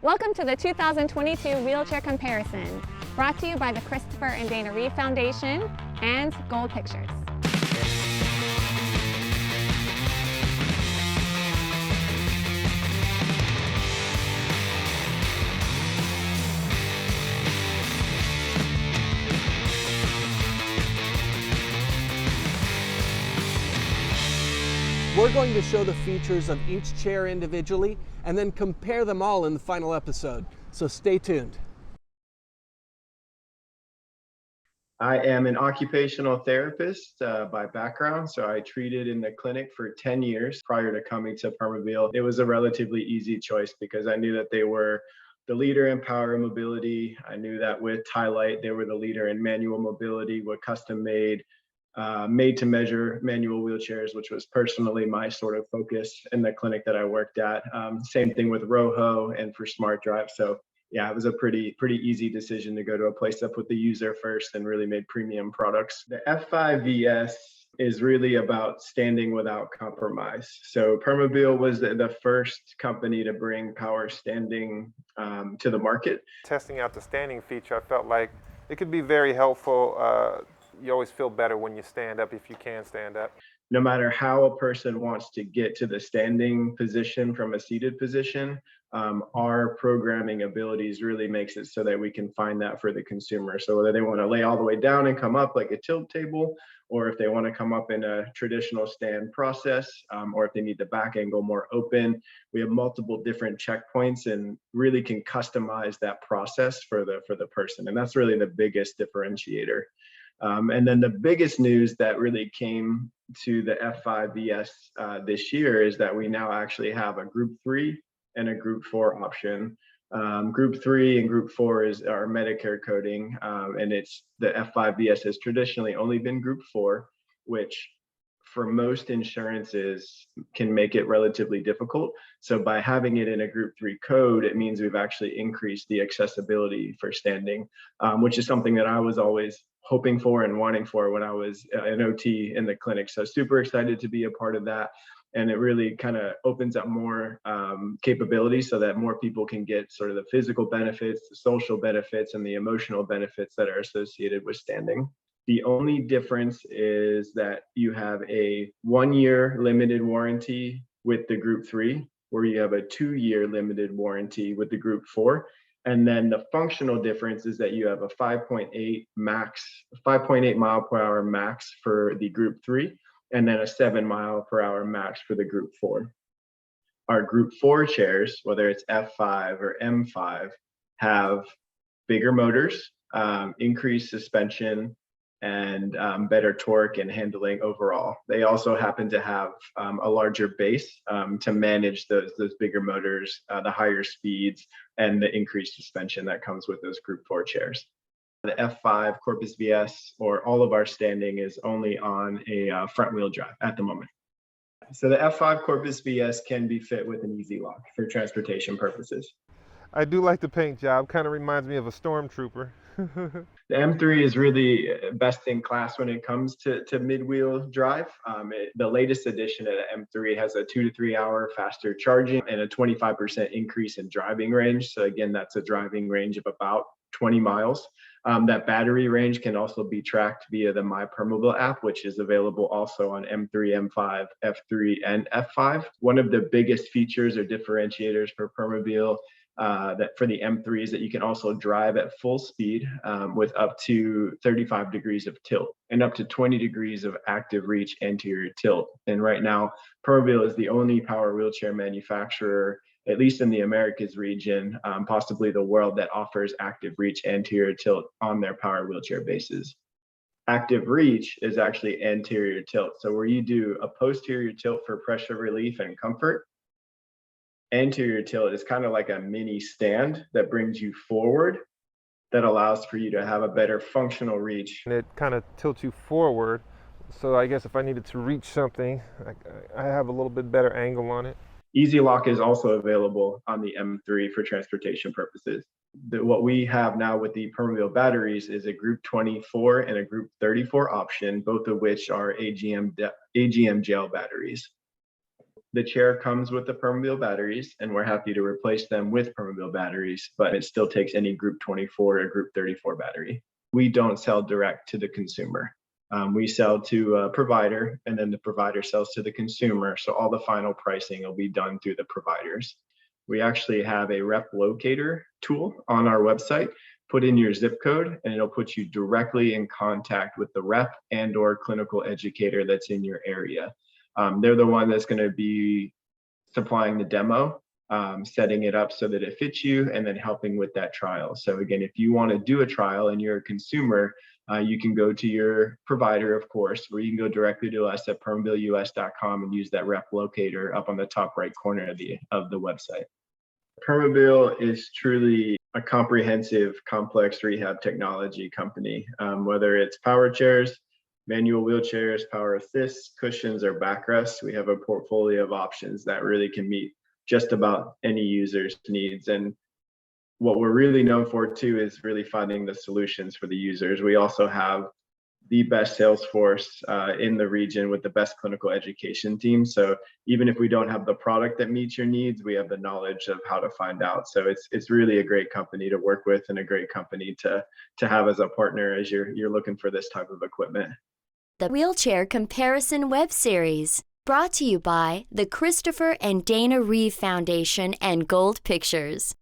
Welcome to the 2022 Wheelchair Comparison, brought to you by the Christopher and Dana Reeve Foundation and Gold Pictures. We're going to show the features of each chair individually and then compare them all in the final episode. So stay tuned. I am an occupational therapist by background, so I treated in the clinic for 10 years prior to coming to Permobil. It was a relatively easy choice because I knew that they were the leader in power and mobility. I knew that with Tylite, they were the leader in manual mobility with custom-made, made-to-measure manual wheelchairs, which was personally my sort of focus in the clinic that I worked at. Same thing with Roho and for Smart Drive. So yeah, it was a pretty easy decision to go to a place that put the user first and really made premium products. The F5VS is really about standing without compromise. So Permobil was the first company to bring power standing to the market. Testing out the standing feature, I felt like it could be very helpful. You always feel better when you stand up if you can stand up. No matter how a person wants to get to the standing position from a seated position, our programming abilities really makes it so that we can find that for the consumer. So whether they want to lay all the way down and come up like a tilt table, or if they want to come up in a traditional stand process, or if they need the back angle more open, we have multiple different checkpoints and really can customize that process for the person. And that's really the biggest differentiator. And then the biggest news that really came to the F5VS this year is that we now actually have a Group 3 and a Group 4 option. Group 3 and Group 4 is our Medicare coding, and it's the F5VS has traditionally only been Group 4, which for most insurances can make it relatively difficult. So by having it in a Group 3 code, it means we've actually increased the accessibility for standing, which is something that I was always hoping for and wanting for when I was an OT in the clinic. So super excited to be a part of that. And it really kind of opens up more capabilities so that more people can get sort of the physical benefits, the social benefits, and the emotional benefits that are associated with standing. The only difference is that you have a 1-year limited warranty with the Group 3, where you have a 2-year limited warranty with the Group 4. And then the functional difference is that you have a 5.8 mile per hour max for the Group 3, and then a 7 mile per hour max for the Group 4. Our Group 4 chairs, whether it's F5 or M5, have bigger motors, increased suspension, and better torque and handling overall. They also happen to have a larger base to manage those bigger motors, the higher speeds, and the increased suspension that comes with those Group 4 chairs. The F5 Corpus VS, or all of our standing, is only on a front wheel drive at the moment. So the F5 Corpus VS can be fit with an Easy Lock for transportation purposes. I do like the paint job, kind of reminds me of a stormtrooper. The M3 is really best in class when it comes to mid-wheel drive. The latest edition of the M3 has a 2 to 3 hour faster charging and a 25% increase in driving range. So again, that's a driving range of about 20 miles. That battery range can also be tracked via the My Permobil app, which is available also on M3, M5, F3, and F5. One of the biggest features or differentiators for Permobil that for the M3 is that you can also drive at full speed with up to 35 degrees of tilt and up to 20 degrees of active reach anterior tilt. And right now, Permobil is the only power wheelchair manufacturer, at least in the Americas region, possibly the world, that offers active reach anterior tilt on their power wheelchair bases. Active reach is actually anterior tilt. So where you do a posterior tilt for pressure relief and comfort, anterior tilt is kind of like a mini stand that brings you forward, that allows for you to have a better functional reach. And it kind of tilts you forward. So I guess if I needed to reach something, I have a little bit better angle on it. Easy Lock is also available on the M3 for transportation purposes. What we have now with the Permobil batteries is a Group 24 and a Group 34 option, both of which are AGM gel batteries. The chair comes with the Permobil batteries, and we're happy to replace them with Permobil batteries, but it still takes any Group 24 or Group 34 battery. We don't sell direct to the consumer. We sell to a provider, and then the provider sells to the consumer. So all the final pricing will be done through the providers. We actually have a rep locator tool on our website. Put in your zip code, and it'll put you directly in contact with the rep and or clinical educator that's in your area. They're the one that's going to be supplying the demo, setting it up so that it fits you, and then helping with that trial. So again, if you want to do a trial and you're a consumer, you can go to your provider, of course, or you can go directly to us at permobilus.com and use that rep locator up on the top right corner of the website. Permobil is truly a comprehensive, complex rehab technology company, whether it's power chairs, manual wheelchairs, power assists, cushions, or backrests. We have a portfolio of options that really can meet just about any user's needs. And what we're really known for too is really finding the solutions for the users. We also have the best sales force in the region with the best clinical education team. So even if we don't have the product that meets your needs, we have the knowledge of how to find out. So it's really a great company to work with and a great company to have as a partner as you're looking for this type of equipment. The Wheelchair Comparison Web Series, brought to you by the Christopher and Dana Reeve Foundation and Gold Pictures.